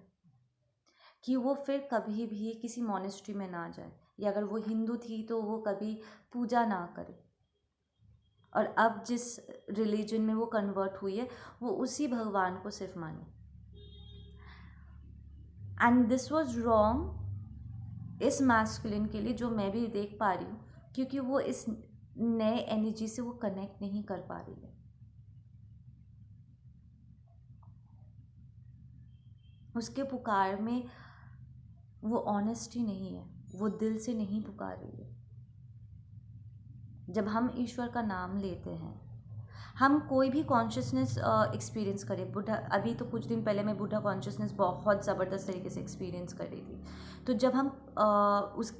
कि वो फिर कभी भी किसी मॉनेस्ट्री में ना जाए, या अगर वो हिंदू थी तो वो कभी पूजा ना करे, और अब जिस रिलीजन में वो कन्वर्ट हुई है वो उसी भगवान को सिर्फ माने। एंड दिस वॉज रॉन्ग इस मैस्कुलिन के लिए, जो मैं भी देख पा रही हूँ, क्योंकि वो इस नए एनर्जी से वो कनेक्ट नहीं कर पा रही है। उसके पुकार में वो ऑनेस्टी नहीं है, वो दिल से नहीं पुकार रही है। जब हम ईश्वर का नाम लेते हैं, हम कोई भी कॉन्शियसनेस एक्सपीरियंस करें, बुद्धा, अभी तो कुछ दिन पहले मैं बुद्धा कॉन्शियसनेस बहुत ज़बरदस्त तरीके से एक्सपीरियंस कर रही थी। तो जब हम उस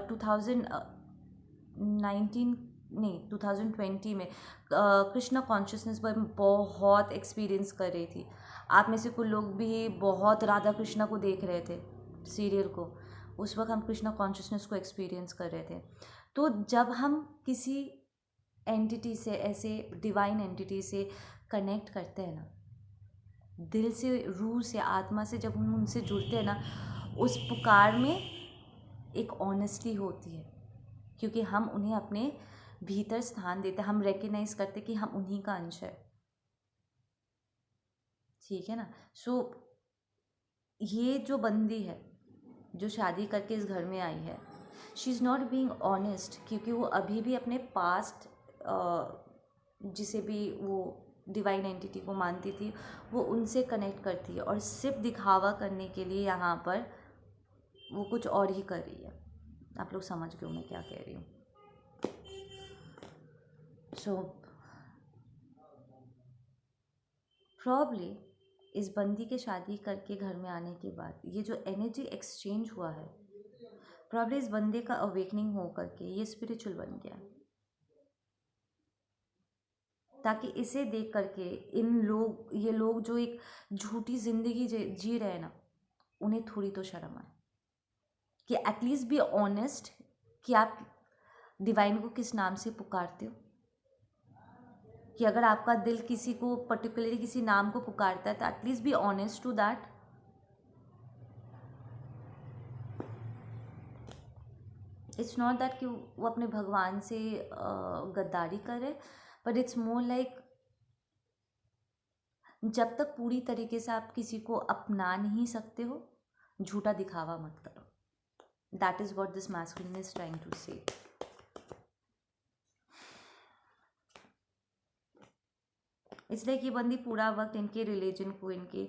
2019 नहीं 2020 में कृष्णा कॉन्शियसनेस पर बहुत एक्सपीरियंस कर रही थी। आप में से कुछ लोग भी बहुत राधा कृष्णा को देख रहे थे, सीरियल को, उस वक्त हम कृष्णा कॉन्शियसनेस को एक्सपीरियंस कर रहे थे। तो जब हम किसी एंटिटी से, ऐसे डिवाइन एंटिटी से कनेक्ट करते हैं ना, दिल से, रूह से, आत्मा से, जब हम उनसे जुड़ते हैं ना, उस पुकार में एक ऑनेस्टी होती है, क्योंकि हम उन्हें अपने भीतर स्थान देते हैं, हम रिकग्नाइज करते कि हम उन्हीं का अंश है। ठीक है ना। सो ये जो बंदी है जो शादी करके इस घर में आई है, she is not being honest, क्योंकि वो अभी भी अपने पास्ट, जिसे भी वो डिवाइन एंटिटी को मानती थी, वो उनसे कनेक्ट करती है, और सिर्फ दिखावा करने के लिए यहाँ पर वो कुछ और ही कर रही है। आप लोग समझ गए मैं क्या कह रही हूँ। सो प्रॉब्ली इस बंदी के शादी करके घर में आने के बाद ये जो एनर्जी एक्सचेंज हुआ है, प्रॉब्ली इस बंदे का अवेकनिंग हो करके ये स्पिरिचुअल बन गया, ताकि इसे देख करके ये लोग जो एक झूठी ज़िंदगी जी रहे हैं ना, उन्हें थोड़ी तो शर्म आए, कि एटलीस्ट बी ऑनेस्ट कि आप डिवाइन को किस नाम से पुकारते हो। कि अगर आपका दिल किसी को पर्टिकुलरली किसी नाम को पुकारता है तो at least be honest to that. It's not that कि वो अपने भगवान से गद्दारी करे, बट इट्स मोर लाइक, जब तक पूरी तरीके से आप किसी को अपना नहीं सकते हो, झूठा दिखावा मत करो। That is what this masculine is trying to say. इसलिए कि बंदी पूरा वक्त इनके रिलीजन को, इनके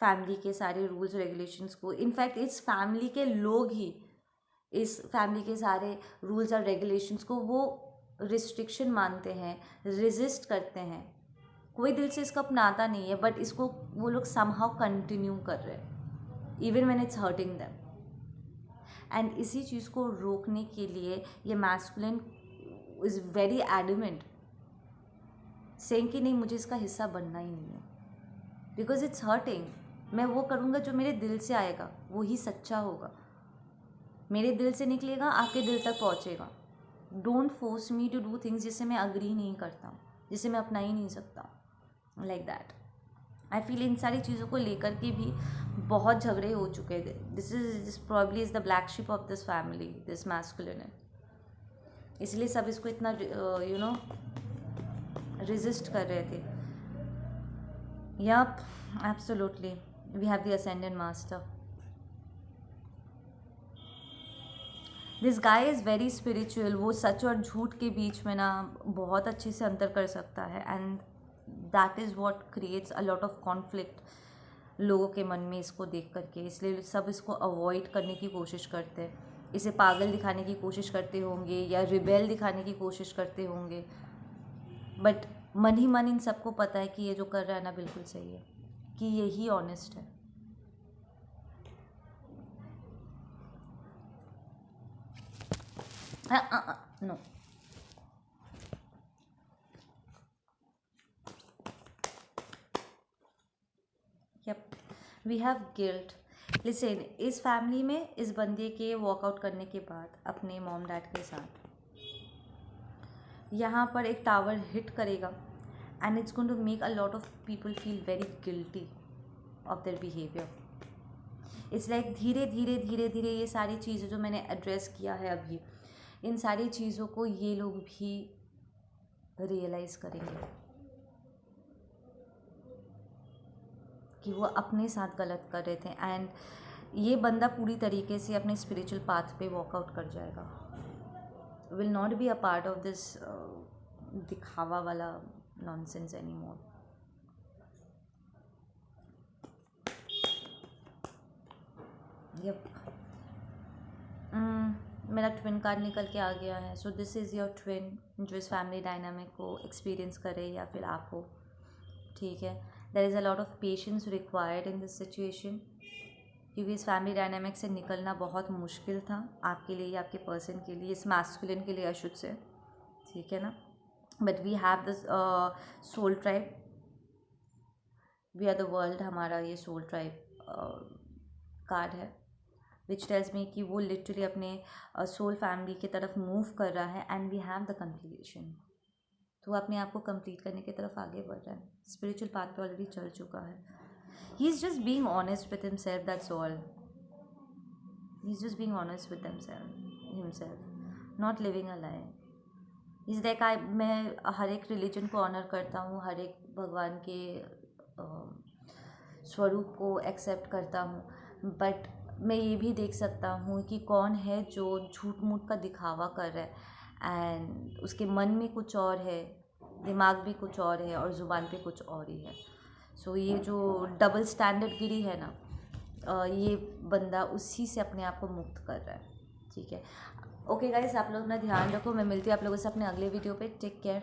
फैमिली के सारे रूल्स रेगुलेशंस को, इनफैक्ट इस फैमिली के लोग ही इस फैमिली के सारे रूल्स और रेगुलेशंस को वो रिस्ट्रिक्शन मानते हैं, रेजिस्ट करते हैं। कोई दिल से इसको अपनाता नहीं है, बट इसको वो लोग समहाउ कंटिन्यू कर रहे हैं even when it's hurting them. And इसी चीज़ को रोकने के लिए ये masculine is very adamant, saying कि नहीं, मुझे इसका हिस्सा बनना ही नहीं है, बिकॉज इट्स हर्टिंग। मैं वो करूँगा जो मेरे दिल से आएगा, वो ही सच्चा होगा, मेरे दिल से निकलेगा, आपके दिल तक पहुँचेगा। Don't force me to do things जिससे मैं अग्री नहीं करता हूँ, जिसे मैं अपना ही नहीं सकता, लाइक दैट। आई फील इन सारी चीज़ों को लेकर के भी बहुत झगड़े हो चुके थे। This probably is the black sheep of this family, this masculine. इसलिए सब इसको इतना रेजिस्ट कर रहे थे। Yep, absolutely, we have the ascendant master. This guy is very spiritual. वो सच और झूठ के बीच में ना बहुत अच्छे से अंतर कर सकता है, and that is what creates a lot of conflict लोगों के मन में इसको देख करके। इसलिए सब इसको अवॉइड करने की कोशिश करते हैं, इसे पागल दिखाने की कोशिश करते होंगे या रिबेल दिखाने की कोशिश करते होंगे, बट मन ही मन इन सबको पता है कि ये जो कर रहा है ना बिल्कुल सही है, कि यही ऑनेस्ट है। No, yep, we have guilt. Listen, इस फैमिली में इस बंदे के वॉकआउट करने के बाद अपने मॉम डैड के साथ यहाँ पर एक टावर हिट करेगा and it's going to make a lot of people feel very guilty of their behaviour. It's like धीरे धीरे धीरे धीरे ये सारी चीज़ें जो मैंने एड्रेस किया है अभी, इन सारी चीज़ों को ये लोग भी रियलाइज़ करेंगे कि वो अपने साथ गलत कर रहे थे एंड ये बंदा पूरी तरीके से अपने स्पिरिचुअल पाथ पे वॉकआउट कर जाएगा, will not be a part of this दिखावा वाला नॉनसेंस एनी मोर। यप, मेरा ट्विन कार्ड निकल के आ गया है। So this is your twin जो इस फैमिली डायनामिक को एक्सपीरियंस करे या फिर आप हो, ठीक है। There is a lot of patience required in this situation, क्योंकि इस फैमिली डायनामिक से निकलना बहुत मुश्किल था आपके लिए, आपके पर्सन के लिए, इस मैस्कुलिन के लिए अशुद्ध से, ठीक है ना। But we have this soul tribe, we are the world, हमारा ये सोल ट्राइब कार्ड है विच टेल्स मी कि वो लिटरली अपने सोल फैमिली की तरफ मूव कर रहा है and we have the completion. तो वो अपने आप को कंप्लीट करने की तरफ आगे बढ़ रहा है, स्पिरिचुअल पाथ पे ऑलरेडी चल चुका है। He is just being honest with himself, that's all. He is just being honest with himself, not living a lie. Is like मैं हर एक रिलीजन को ऑनर करता हूँ, हर एक भगवान के स्वरूप को एक्सेप्ट करता हूँ, बट मैं ये भी देख सकता हूँ कि कौन है जो झूठ मूठ का दिखावा कर रहा है एंड उसके मन में कुछ और है, दिमाग भी कुछ और है और ज़ुबान पे कुछ और ही है। सो ये जो डबल स्टैंडर्ड गिरी है ना, ये बंदा उसी से अपने आप को मुक्त कर रहा है, ठीक है। ओके गाइस, आप लोग अपना ध्यान रखो, मैं मिलती हूँ आप लोगों से अपने अगले वीडियो पे। Take care.